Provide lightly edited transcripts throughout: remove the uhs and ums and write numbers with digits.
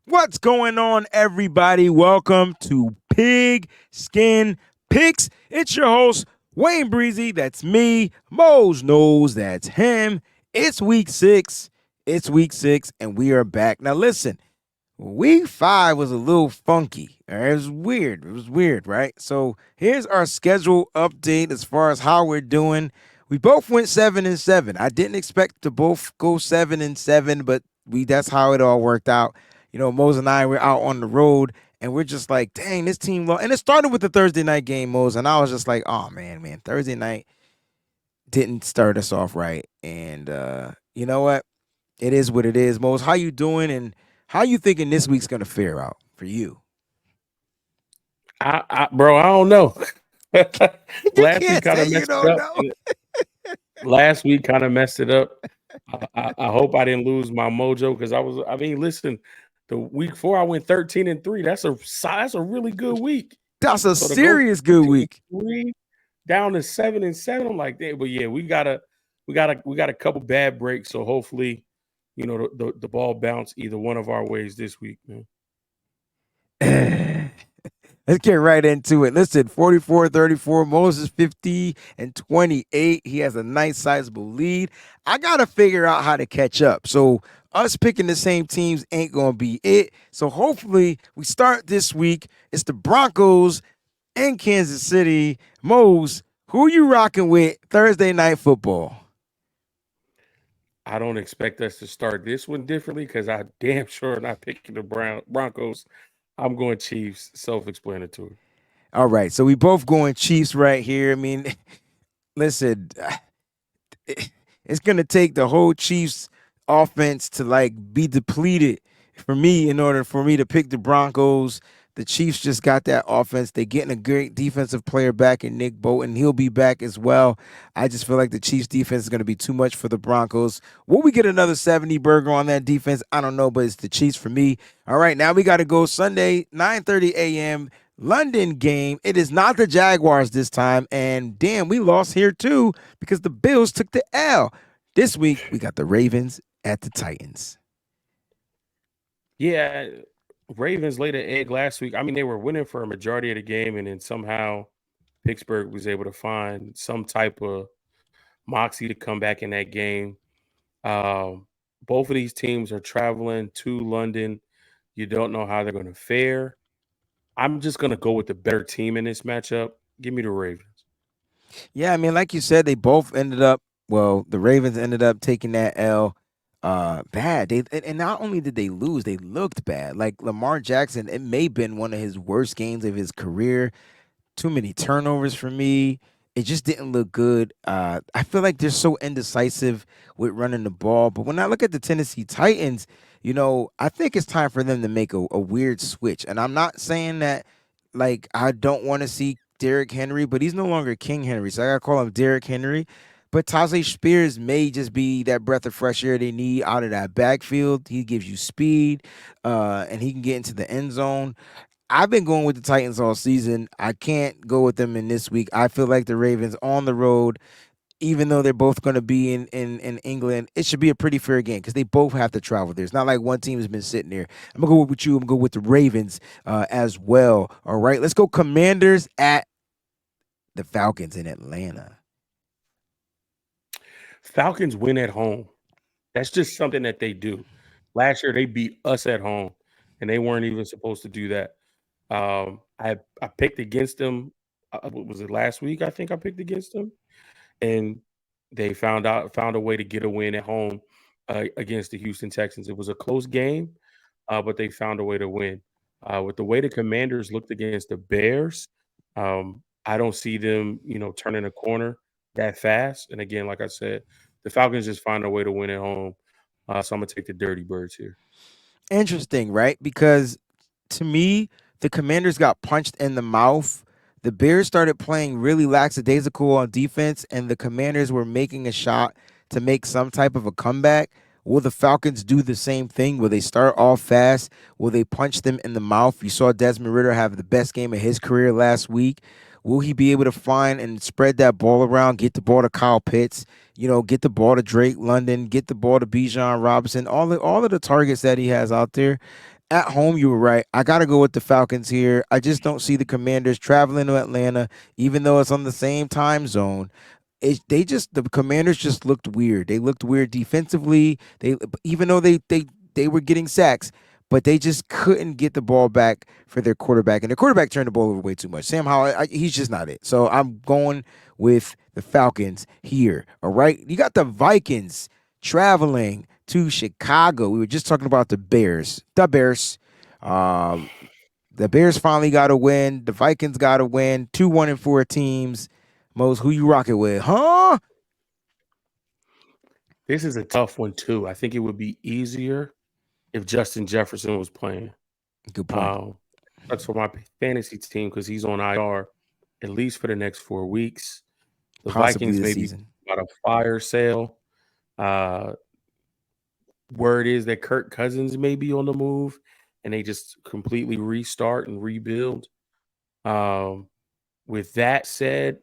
What's going on, everybody? Welcome to Pigskin Picks. It's your host, Wayne Breezie. That's me. Mose knows that's him. It's week 6. And we are back. Now, listen, week 5 was a little funky. It was weird, right? So here's our schedule update as far as how we're doing. We both went 7-7. I didn't expect to both go 7-7, but that's how it all worked out. You know, Mose and I were out on the road, and we're just like, dang, this team lost. And it started with the Thursday night game, Mose, and I was just like, oh, man, Thursday night didn't start us off right. And you know what? It is what it is. Mose, how you doing, and how you thinking this week's going to fare out for you? Bro, I don't know. Last week kind of messed it up. Last week kind of messed it up. I hope I didn't lose my mojo because listen, the week 4 I went 13-3. That's a really good week. That's a serious good week. 3 down to 7-7. I'm like, but yeah, we got a couple bad breaks. So hopefully, you know, the ball bounce either one of our ways this week, man. Let's get right into it. Listen, 44-34, Moses 50-28. He has a nice sizable lead. I got to figure out how to catch up. So us picking the same teams ain't going to be it. So hopefully we start this week. It's the Broncos in Kansas City. Mose, who are you rocking with Thursday Night Football? I don't expect us to start this one differently because I damn sure not picking the Broncos. I'm going Chiefs, self-explanatory. All right, so we both going Chiefs right here. I mean, listen, it's going to take the whole Chiefs offense to, be depleted for me in order for me to pick the Broncos. The Chiefs just got that offense. They're getting a great defensive player back in Nick Bolton. He'll be back as well. I just feel like the Chiefs defense is going to be too much for the Broncos. Will we get another 70 burger on that defense? I don't know, but it's the Chiefs for me. All right, now we got to go Sunday, 9:30 a.m., London game. It is not the Jaguars this time, and damn, we lost here too because the Bills took the L. This week, we got the Ravens at the Titans. Yeah, Ravens laid an egg last week. I mean, they were winning for a majority of the game, and then somehow Pittsburgh was able to find some type of moxie to come back in that game. Both of these teams are traveling to London. You don't know how they're going to fare. I'm just going to go with the better team in this matchup. Give me the Ravens. Yeah, I mean, like you said, they both ended up, the Ravens ended up taking that L. Bad. And not only did they lose, they looked bad. Like Lamar Jackson, it may have been one of his worst games of his career. Too many turnovers for me. It just didn't look good. I feel like they're so indecisive with running the ball. But when I look at the Tennessee Titans, you know, I think it's time for them to make a weird switch. And I'm not saying that, I don't want to see Derrick Henry, but he's no longer King Henry. So I got to call him Derrick Henry. But Tajay Spears may just be that breath of fresh air they need out of that backfield. He gives you speed, and he can get into the end zone. I've been going with the Titans all season. I can't go with them in this week. I feel like the Ravens on the road, even though they're both going to be in England, it should be a pretty fair game because they both have to travel there. It's not like one team has been sitting there. I'm going to go with you. I'm going to go with the Ravens as well. All right, let's go Commanders at the Falcons in Atlanta. Falcons win at home. That's just something that they do. Last year, they beat us at home, and they weren't even supposed to do that. I picked against them. Was it last week? I think I picked against them, and they found a way to get a win at home against the Houston Texans. It was a close game, but they found a way to win. With the way the Commanders looked against the Bears, I don't see them, turning a corner that fast. And again, like I said, the Falcons just find a way to win at home. So I'm going to take the Dirty Birds here. Interesting, right? Because to me, the Commanders got punched in the mouth. The Bears started playing really lackadaisical on defense, and the Commanders were making a shot to make some type of a comeback? Will the Falcons do the same thing? Will they start off fast? Will they punch them in the mouth? You saw Desmond Ritter have the best game of his career last week. Will he be able to find and spread that ball around, get the ball to Kyle Pitts, get the ball to Drake London, get the ball to Bijan Robinson, all of the targets that he has out there? At home, you were right. I got to go with the Falcons here. I just don't see the Commanders traveling to Atlanta, even though it's on the same time zone. The Commanders just looked weird. They looked weird defensively. Even though they were getting sacks, but they just couldn't get the ball back for their quarterback, and their quarterback turned the ball over way too much. Sam Howell, he's just not it. So I'm going with the Falcons here. All right, you got the Vikings traveling to Chicago. We were just talking about the Bears. Um, the Bears finally got a win. The Vikings got a win. 2-1-4 teams. Mose, who you rocking with? Huh? This is a tough one too. I think it would be easier if Justin Jefferson was playing. Good point. Um, that's for my fantasy team because he's on IR at least for the next 4 weeks. The Possibly Vikings this may be season. about a fire sale. Uh, Word is that Kirk Cousins may be on the move, and they just completely restart and rebuild. Um, with that said,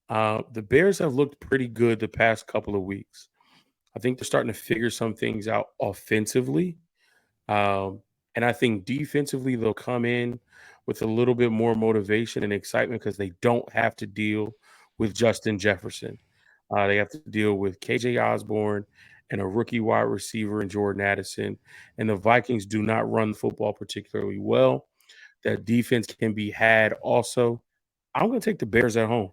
the Bears have looked pretty good the past couple of weeks. I think they're starting to figure some things out offensively. Um, and I think defensively, they'll come in with a little bit more motivation and excitement because they don't have to deal with Justin Jefferson. They have to deal with KJ Osborne and a rookie wide receiver in Jordan Addison. And the Vikings do not run the football particularly well. That defense can be had also. I'm going to take the Bears at home.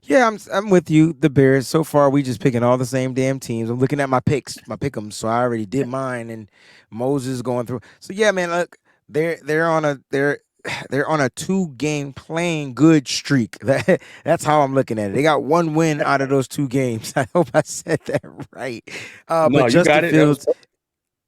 Yeah, I'm with you. The Bears. So far, we just picking all the same damn teams. I'm looking at my picks, my pick'ems. So I already did mine, and Moses going through. So yeah, man. Look, they're on a 2-game playing good streak. That's how I'm looking at it. They got one win out of those 2 games. I hope I said that right. But No, you got it. That was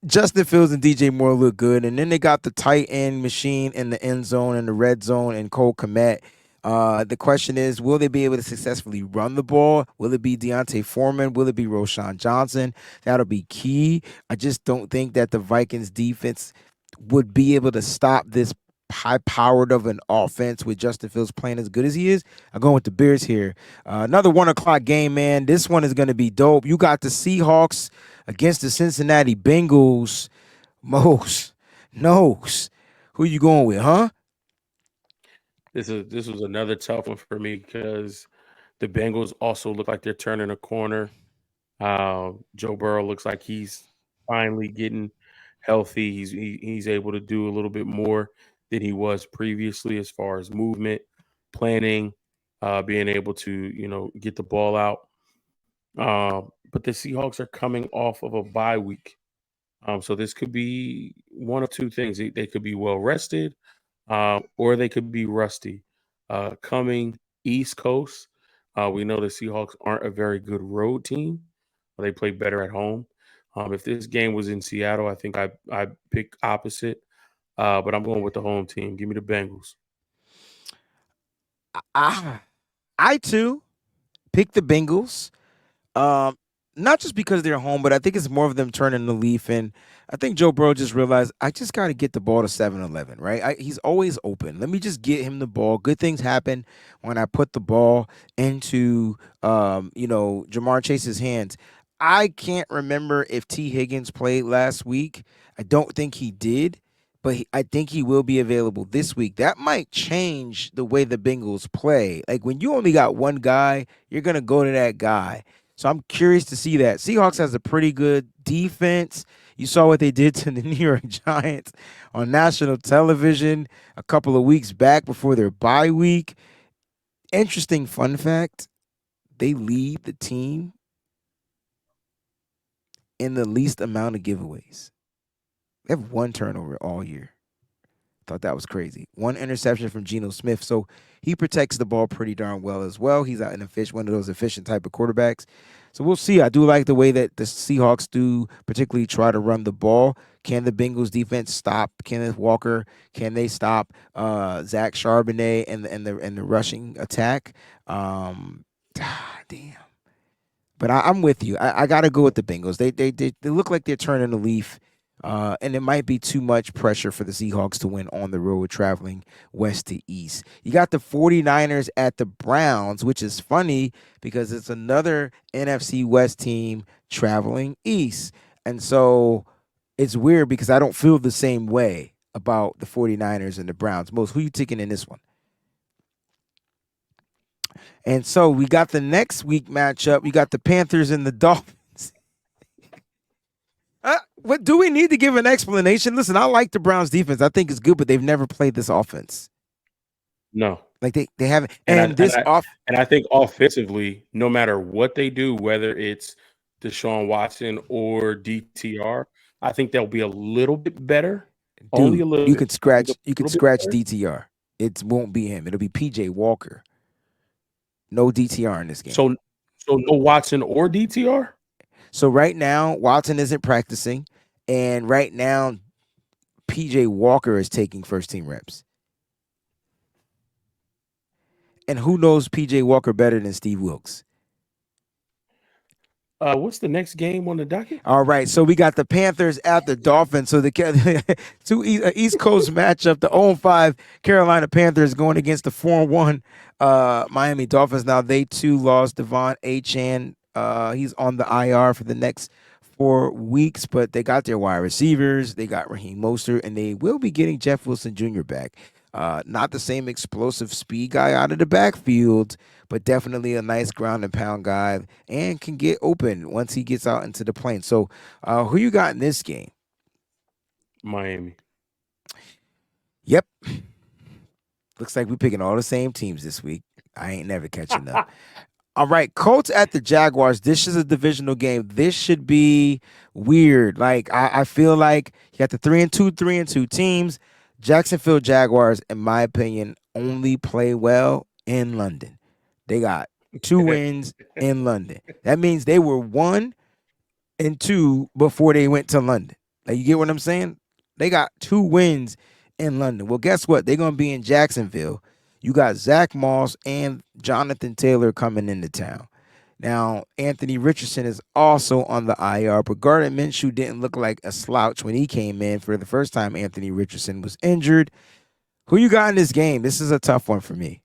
Justin Fields and DJ Moore look good, and then they got the tight end machine in the end zone and the red zone and Cole Kmet. The question is, will they be able to successfully run the ball? Will it be Deontay Foreman? Will it be Roshan Johnson? That'll be key. I just don't think that the Vikings defense would be able to stop this high-powered of an offense with Justin Fields playing as good as he is. I'm going with the Bears here. Another 1 o'clock game, man. This one is going to be dope. You got the Seahawks against the Cincinnati Bengals. Mose knows who you going with, huh? this was another tough one for me because the Bengals also look like they're turning a corner. Joe Burrow looks like he's finally getting healthy. He's able to do a little bit more than he was previously as far as movement, planning, being able to get the ball out. But the Seahawks are coming off of a bye week, so this could be one of two things. They could be well rested, or they could be rusty. Coming East Coast, we know the Seahawks aren't a very good road team. They play better at home. If this game was in Seattle, I think I pick opposite. But I'm going with the home team. Give me the Bengals. I, I too pick the Bengals. Um, Not just because they're home, but I think it's more of them turning the leaf. And I think Joe Burrow just realized I just got to get the ball to 7-Eleven, right? He's always open. Let me just get him the ball. Good things happen when I put the ball into, Jamar Chase's hands. I can't remember if T. Higgins played last week. I don't think he did, but I think he will be available this week. That might change the way the Bengals play. Like when you only got one guy, you're going to go to that guy. So I'm curious to see that. Seahawks has a pretty good defense. You saw what they did to the New York Giants on national television a couple of weeks back before their bye week. Interesting fun fact, they lead the team in the least amount of giveaways. They have one turnover all year. Thought that was crazy. One interception from Geno Smith. So he protects the ball pretty darn well as well. He's out in one of those efficient type of quarterbacks. So we'll see. I do like the way that the Seahawks do particularly try to run the ball. Can the Bengals defense stop Kenneth Walker? Can they stop Zach Charbonnet and the rushing attack? Damn. But I'm with you. I got to go with the Bengals. They look like they're turning a leaf, and it might be too much pressure for the Seahawks to win on the road traveling west to east. You got the 49ers at the Browns, which is funny because it's another NFC West team traveling east. And so it's weird because I don't feel the same way about the 49ers and the Browns. Most, who you taking in this one? And so we got the next week matchup. We got the Panthers and the Dolphins. What do we need to give an explanation? Listen, I like the Browns defense. I think it's good, but they've never played this offense. No. Like they haven't. And I And and this I off. and I think offensively, no matter what they do, whether it's Deshaun Watson or DTR, I think they'll be a little bit better, only Dude, a little you bit. could I think they'll scratch. be You a could little bit scratch better. DTR. It won't be him. It'll be PJ Walker. No DTR in this game. So no Watson or DTR? So right now, Watson isn't practicing, and right now, PJ Walker is taking first team reps. And who knows PJ Walker better than Steve Wilkes? What's the next game on the docket? All right, so we got the Panthers at the Dolphins. So the two East Coast matchup, the 0-5 Carolina Panthers going against the 4-1 Miami Dolphins. Now they too lost Devon Achane. He's on the IR for the next 4 weeks, but they got their wide receivers. They got Raheem Mostert, and they will be getting Jeff Wilson Jr. back. Not the same explosive speed guy out of the backfield, but definitely a nice ground and pound guy and can get open once he gets out into the plane. So, who you got in this game? Miami. Yep. Looks like we're picking all the same teams this week. I ain't never catching up. All right, Colts at the Jaguars. This is a divisional game. This should be weird. Like I feel like you got the 3-2 teams. Jacksonville Jaguars, in my opinion, only play well in London. They got 2 wins in London. That means they were 1-2 before they went to London. Like, you get what I'm saying? They got 2 wins in London. Well, guess what? They're gonna be in Jacksonville. You got Zach Moss and Jonathan Taylor coming into town. Now, Anthony Richardson is also on the IR, but Gardner Minshew didn't look like a slouch when he came in for the first time Anthony Richardson was injured. Who you got in this game? This is a tough one for me.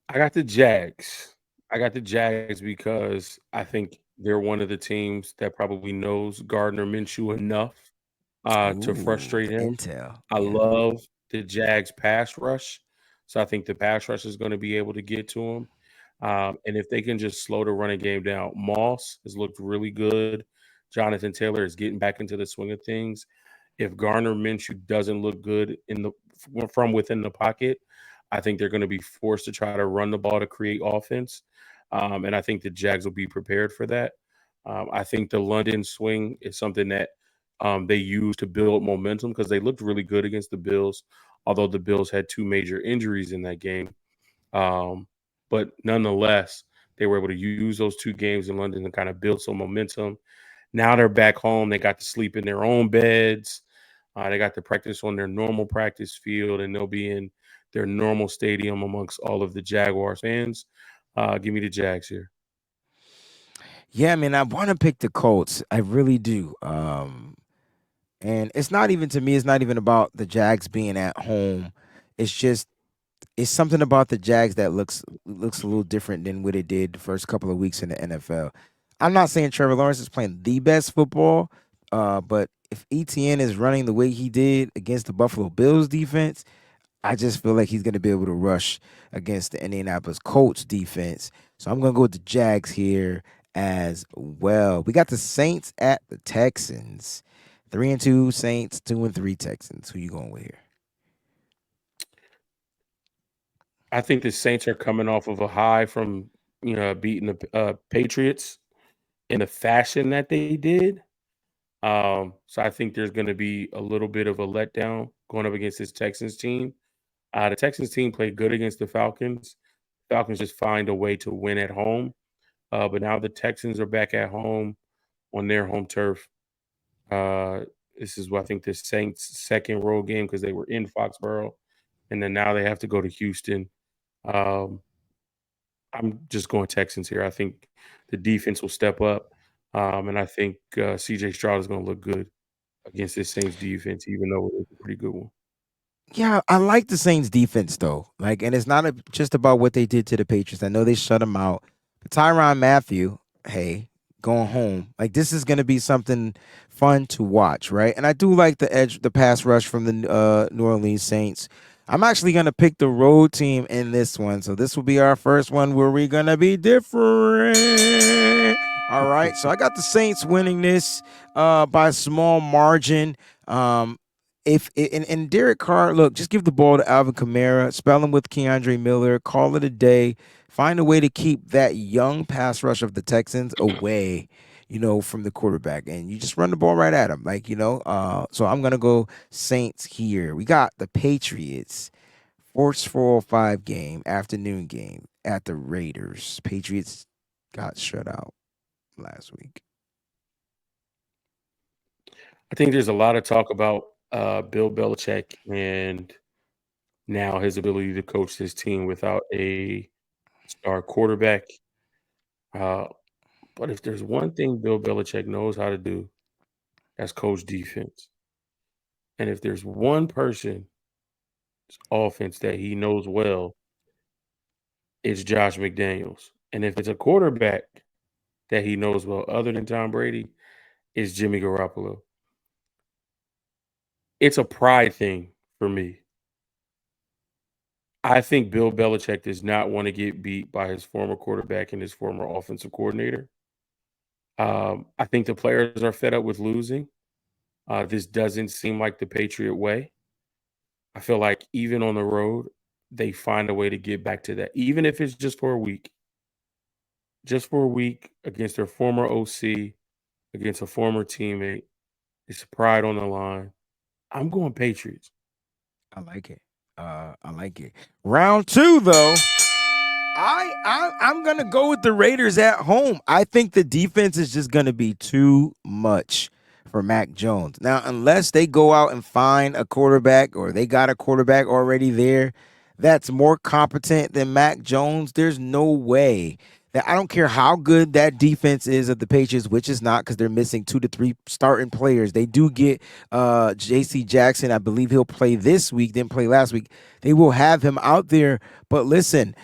I got the Jags. I got the Jags because I think they're one of the teams that probably knows Gardner Minshew enough to Ooh, frustrate the him. intel. I Yeah. love the Jags pass rush. So I think the pass rush is going to be able to get to him. And if they can just slow the running game down, Moss has looked really good. Jonathan Taylor is getting back into the swing of things. If Garner Minshew doesn't look good from within the pocket, I think they're going to be forced to try to run the ball to create offense. And I think the Jags will be prepared for that. I think the London swing is something that they use to build momentum because they looked really good against the Bills, although the Bills had two major injuries in that game. Um, but nonetheless, they were able to use those two games in London to kind of build some momentum. Now they're back home. They got to sleep in their own beds. They got to practice on their normal practice field, and they'll be in their normal stadium amongst all of the Jaguars fans. Give me the Jags here. Yeah, man, I want to pick the Colts. I really do. And it's not even, to me, it's not even about the Jags being at home. It's just it's something about the Jags that looks a little different than what it did the first couple of weeks in the NFL. I'm not saying Trevor Lawrence is playing the best football, but if ETN is running the way he did against the Buffalo Bills defense, I just feel like he's going to be able to rush against the Indianapolis Colts defense. So I'm going to go with the Jags here as well. We got the Saints at the Texans. 3-2 Saints, 2-3 Texans. Who you going with here? I think the Saints are coming off of a high from beating the Patriots in the fashion that they did. So I think there's going to be a little bit of a letdown going up against this Texans team. The Texans team played good against the Falcons. Falcons just find a way to win at home. But now the Texans are back at home on their home turf. Uh, this is what I think the Saints' second road game because they were in Foxborough, and then now they have to go to Houston. Um, I'm just going Texans here. I think the defense will step up, and I think C.J. Stroud is going to look good against this Saints defense, even though it's a pretty good one. Yeah, I like the Saints defense though. Like, and it's not just about what they did to the Patriots. I know they shut them out. But Tyrann Mathieu, hey, going home. Like, this is going to be something fun to watch, right? And I do like the pass rush from the New Orleans Saints. I'm actually going to pick the road team in this one. So this will be our first one where we're going to be different. All right. So I got the Saints winning this by a small margin. If and Derek Carr, look, just give the ball to Alvin Kamara, spell him with Keandre Miller, call it a day. Find a way to keep that young pass rush of the Texans away, from the quarterback, and you just run the ball right at him, like So I'm gonna go Saints here. We got the Patriots, Force 405 game, afternoon game at the Raiders. Patriots got shut out last week. I think there's a lot of talk about Bill Belichick and now his ability to coach this team without a star quarterback. Uh, but if there's one thing Bill Belichick knows how to do, that's coach defense. And if there's one person offense that he knows well, it's Josh McDaniels. And if it's a quarterback that he knows well, other than Tom Brady, it's Jimmy Garoppolo. It's a pride thing for me. I think Bill Belichick does not want to get beat by his former quarterback and his former offensive coordinator. I think the players are fed up with losing. This doesn't seem like the Patriot way. I feel like even on the road, they find a way to get back to that, even if it's just for a week. Just for a week against their former OC, against a former teammate. It's pride on the line. I'm going Patriots. I like it. I like it. Round two, though. I'm gonna go with the Raiders at home. I think the defense is just gonna be too much for Mac Jones. Now, unless they go out and find a quarterback or they got a quarterback already there that's more competent than Mac Jones, there's no way that I don't care how good that defense is of the Patriots, which is not because they're missing 2 to 3 starting players. They do get J.C. Jackson. I believe he'll play this week, didn't play last week. They will have him out there. But listen,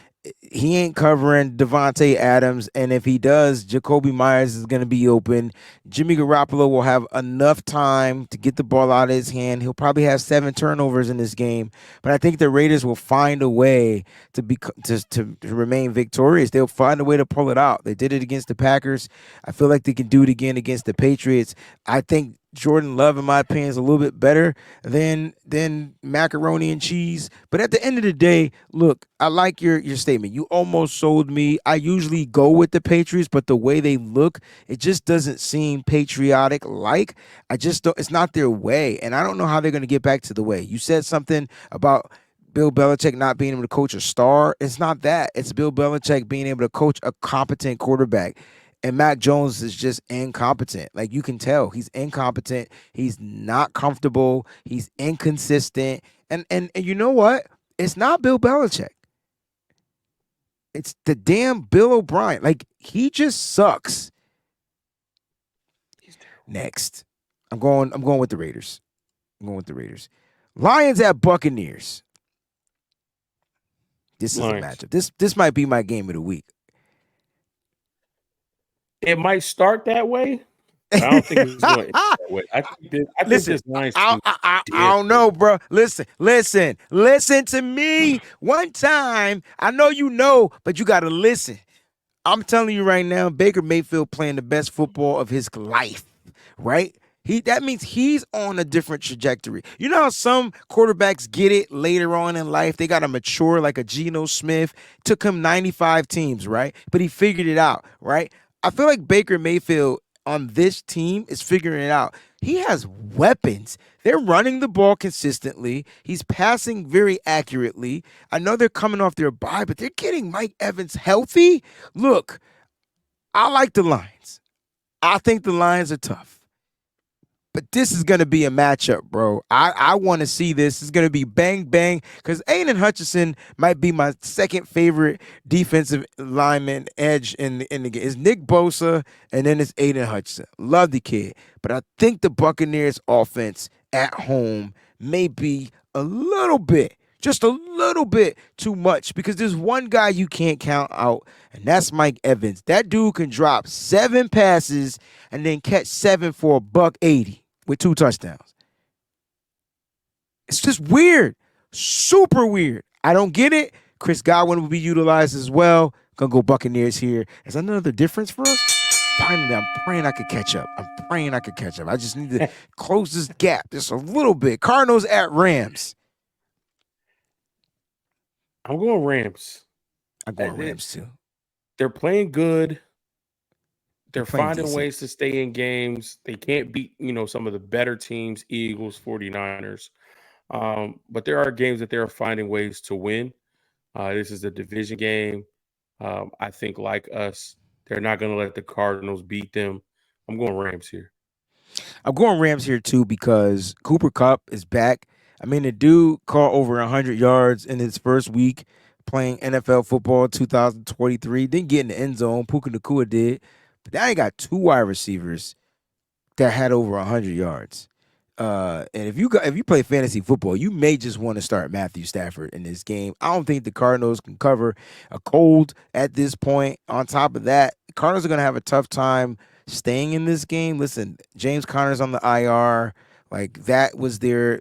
he ain't covering Devontae Adams, and if he does, Jacoby Myers is going to be open. Jimmy Garoppolo will have enough time to get the ball out of his hand. He'll probably have 7 turnovers in this game, but I think the Raiders will find a way to remain victorious. They'll find a way to pull it out. They did it against the Packers. I feel like they can do it again against the Patriots. I think Jordan Love, in my opinion, is a little bit better than macaroni and cheese. But at the end of the day, look, I like your statement. You almost sold me. I usually go with the Patriots, but the way they look, it just doesn't seem patriotic like. I just don't, it's not their way. And I don't know how they're going to get back to the way. You said something about Bill Belichick not being able to coach a star. It's not that. It's Bill Belichick being able to coach a competent quarterback. And Mac Jones is just incompetent. Like, you can tell he's incompetent. He's not comfortable. He's inconsistent. And you know what? It's not Bill Belichick. It's the damn Bill O'Brien. Like, he just sucks. He's terrible. Next. I'm going with the Raiders. Lions at Buccaneers. This is Lions. a matchup. This might be my game of the week. It might start that way, but I don't think it's going to end that way. I think Listen, this Lions I, team I, is I, I don't know, different. bro. Listen to me. One time, I know you know, but you got to listen. I'm telling you right now, Baker Mayfield playing the best football of his life, right? That means he's on a different trajectory. You know how some quarterbacks get it later on in life? They got to mature like a Geno Smith. Took him 95 teams, right? But he figured it out, right? I feel like Baker Mayfield on this team is figuring it out. He has weapons. They're running the ball consistently. He's passing very accurately. I know they're coming off their bye, but they're getting Mike Evans healthy. Look, I like the Lions. I think the Lions are tough. But this is going to be a matchup, bro. I want to see this. It's going to be bang, bang. Because Aiden Hutchinson might be my second favorite defensive lineman edge in the game. It's Nick Bosa, and then it's Aiden Hutchinson. Love the kid. But I think the Buccaneers offense at home may be a little bit, just a little bit too much because there's one guy you can't count out, and that's Mike Evans. That dude can drop 7 passes and then catch 7 for a buck 80 with 2 touchdowns. It's just weird, super weird. I don't get it. Chris Godwin will be utilized as well. Gonna go Buccaneers here. Is that another difference for us? Finally, I'm praying I could catch up. I'm praying I could catch up. I just need to close this gap just a little bit. Cardinals at Rams. I'm going Rams. I'm going Rams too. They're playing good. They're playing finding decent. ways to stay in games. They can't beat, some of the better teams, Eagles, 49ers. But there are games that they're finding ways to win. This is a division game. I think, like us, they're not going to let the Cardinals beat them. I'm going Rams here. I'm going Rams here too because Cooper Kupp is back. I mean, the dude caught over 100 yards in his first week playing NFL football 2023. Didn't get in the end zone. Puka Nacua did. But now he got 2 wide receivers that had over 100 yards. And if you play fantasy football, you may just want to start Matthew Stafford in this game. I don't think the Cardinals can cover a cold at this point. On top of that, the Cardinals are going to have a tough time staying in this game. Listen, James Conner's on the IR. Like that was their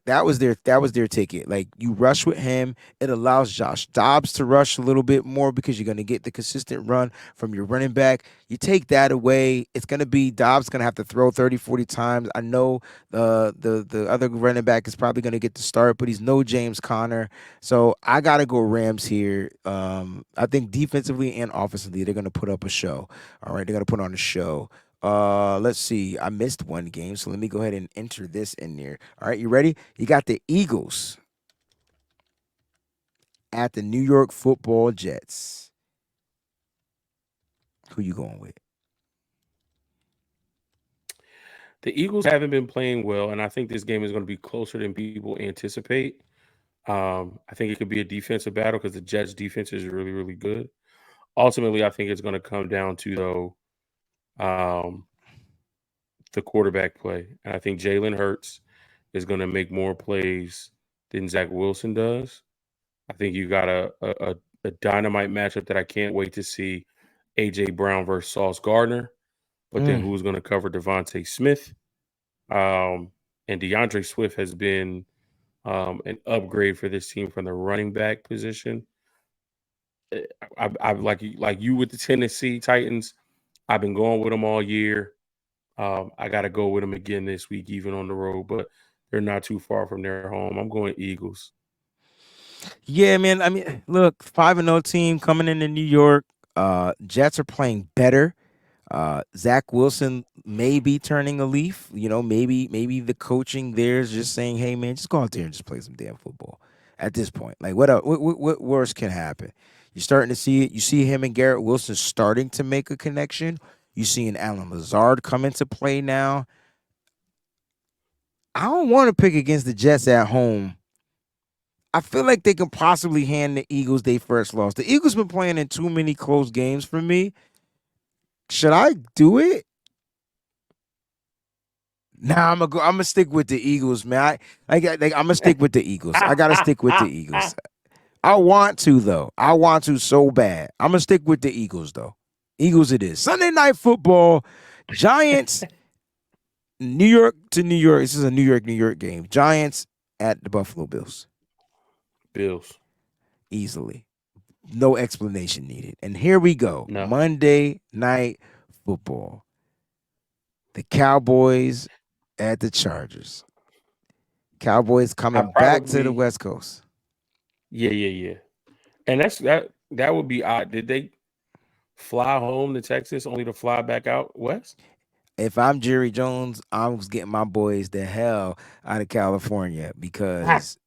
ticket. Like you rush with him, it allows Josh Dobbs to rush a little bit more because you're going to get the consistent run from your running back. You take that away, it's going to be Dobbs going to have to throw 30, 40 times. I know the other running back is probably going to get the start, but he's no James Conner. So I got to go Rams here. I think defensively and offensively they're going to put up a show. All right, they're going to put on a show. Let's see. I missed one game, so let me go ahead and enter this in there. All right, you ready? You got the Eagles at the New York Football Jets. Who you going with? The Eagles haven't been playing well, and I think this game is going to be closer than people anticipate. I think it could be a defensive battle because the Jets' defense is really, really good. Ultimately, I think it's going to come down to, the quarterback play. And I think Jalen Hurts is going to make more plays than Zach Wilson does. I think you got a dynamite matchup that I can't wait to see. A.J. Brown versus Sauce Gardner. But then who's going to cover Devontae Smith? And DeAndre Swift has been an upgrade for this team from the running back position. I like you with the Tennessee Titans. I've been going with them all year. I got to go with them again this week, even on the road, but they're not too far from their home. I'm going Eagles. Yeah, man. I mean, look, 5-0 team coming into New York. Jets are playing better. Zach Wilson may be turning a leaf. Maybe the coaching there is just saying, "Hey, man, just go out there and just play some damn football." At this point, like what worse can happen? You're starting to see it. You see him and Garrett Wilson starting to make a connection. You see an Alan Lazard come into play now. I don't want to pick against the Jets at home. I feel like they can possibly hand the Eagles their first loss. The Eagles been playing in too many close games for me. Should I do it? Nah, I'm gonna stick with the Eagles, man. I'm gonna stick with the Eagles. I gotta stick with the Eagles. I want to though. I want to so bad. I'm gonna stick with the Eagles though. Eagles it is. Sunday night football. Giants. New York to New York. This is a New York game. Giants at the Buffalo Bills. Bills. Easily. No explanation needed. And here we go. No. Monday night football. The Cowboys at the Chargers. Cowboys coming back to the West Coast. Yeah. And that would be odd. Did they fly home to Texas only to fly back out west? If I'm Jerry Jones, I was getting my boys the hell out of California because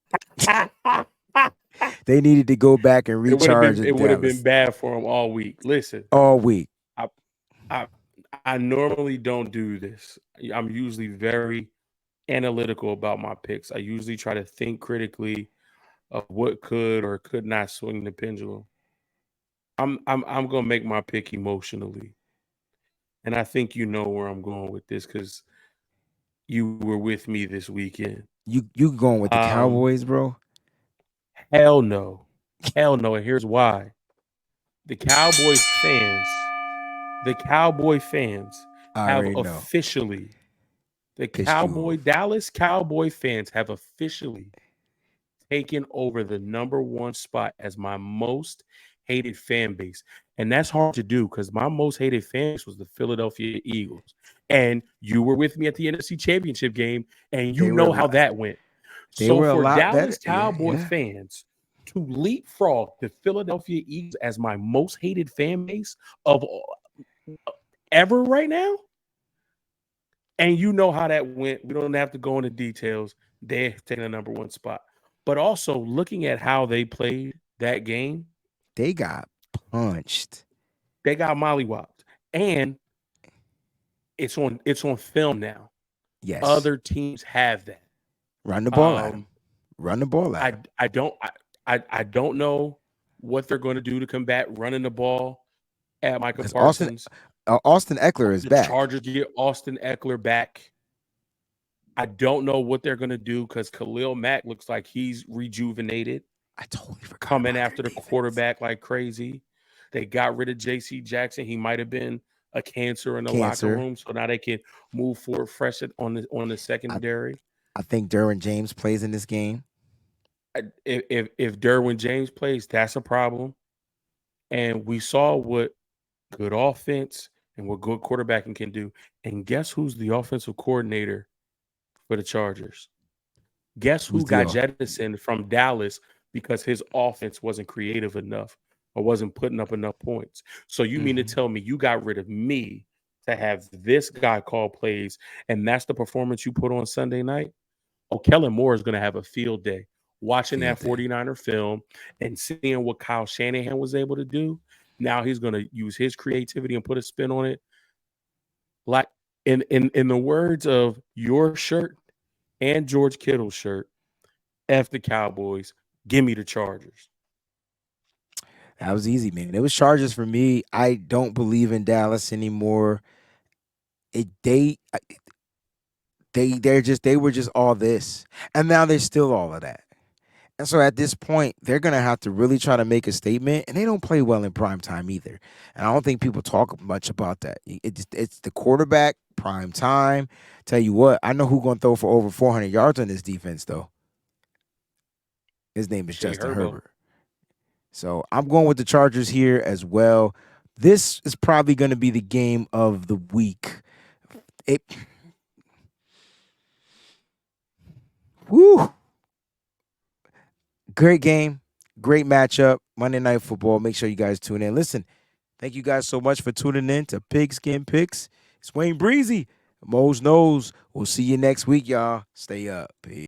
they needed to go back and recharge. It would have been bad for them all week. Listen, all week. I normally don't do this. I'm usually very analytical about my picks. I usually try to think critically of what could or could not swing the pendulum. I'm gonna make my pick emotionally, and I think you know where I'm going with this because you were with me this weekend. You going with the Um, Cowboys, bro? hell no, hell no, and here's why: the the Cowboy fans I have already know. officially, the Pissed you off. Dallas Cowboy fans have officially taken over the number one spot as my most hated fan base. And that's hard to do because my most hated fan base was the Philadelphia Eagles. And you were with me at the NFC Championship game, and you They were know a how lot. that went. They So were a for lot better. Dallas Yeah, Cowboy yeah. fans to leapfrog the Philadelphia Eagles as my most hated fan base of ever right now, and you know how that went. We don't have to go into details. They're taking the number one spot. But also looking at how they played that game, They got punched. they got mollywopped. And it's on film now. Yes. Other teams have that. Run the ball at him. Um, Run the ball at I him. I don't I don't know what they're going to do to combat running the ball at Micah Because Parsons. Austin Eckler is The back. Chargers get Austin Eckler back. I don't know what they're going to do because Khalil Mack looks like he's rejuvenated, I totally forgot coming about after their the defense. quarterback like crazy. They got rid of J.C. Jackson. He might have been a cancer in the locker Cancer. room, so now they can move forward fresh on the I, secondary. I think Derwin James plays in this game. If Derwin James plays, that's a problem. And we saw what good offense and what good quarterbacking can do. And guess who's the offensive coordinator for the Chargers? Guess Who's who the got jettisoned from Dallas because his offense wasn't creative enough or wasn't putting up enough points? So you mean to tell me you got rid of me to have this guy call plays, and that's the performance you put on Sunday night? Oh, Kellen Moore is going to have a field day watching that field day? 49er film and seeing what Kyle Shanahan was able to do. Now he's going to use his creativity and put a spin on it. Like in the words of your shirt and George Kittle's shirt, F the Cowboys, give me the Chargers. That was easy, man. It was Chargers for me. I don't believe in Dallas anymore. It they were just all this, and now they're still all of that. And so at this point, they're gonna have to really try to make a statement, and they don't play well in prime time either. And I don't think people talk much about that. It's the quarterback prime time. Tell you what, I know who's gonna throw for over 400 yards on this defense though. His name is Jay Justin Herbo. Herbert. So I'm going with the Chargers here as well. This is probably going to be the game of the week. It, woo, great game, great matchup. Monday Night Football. Make sure you guys tune in. Listen, thank you guys so much for tuning in to Pigskin Picks. It's Wayne Breezie. Mose knows. We'll see you next week, y'all. Stay up. Peace.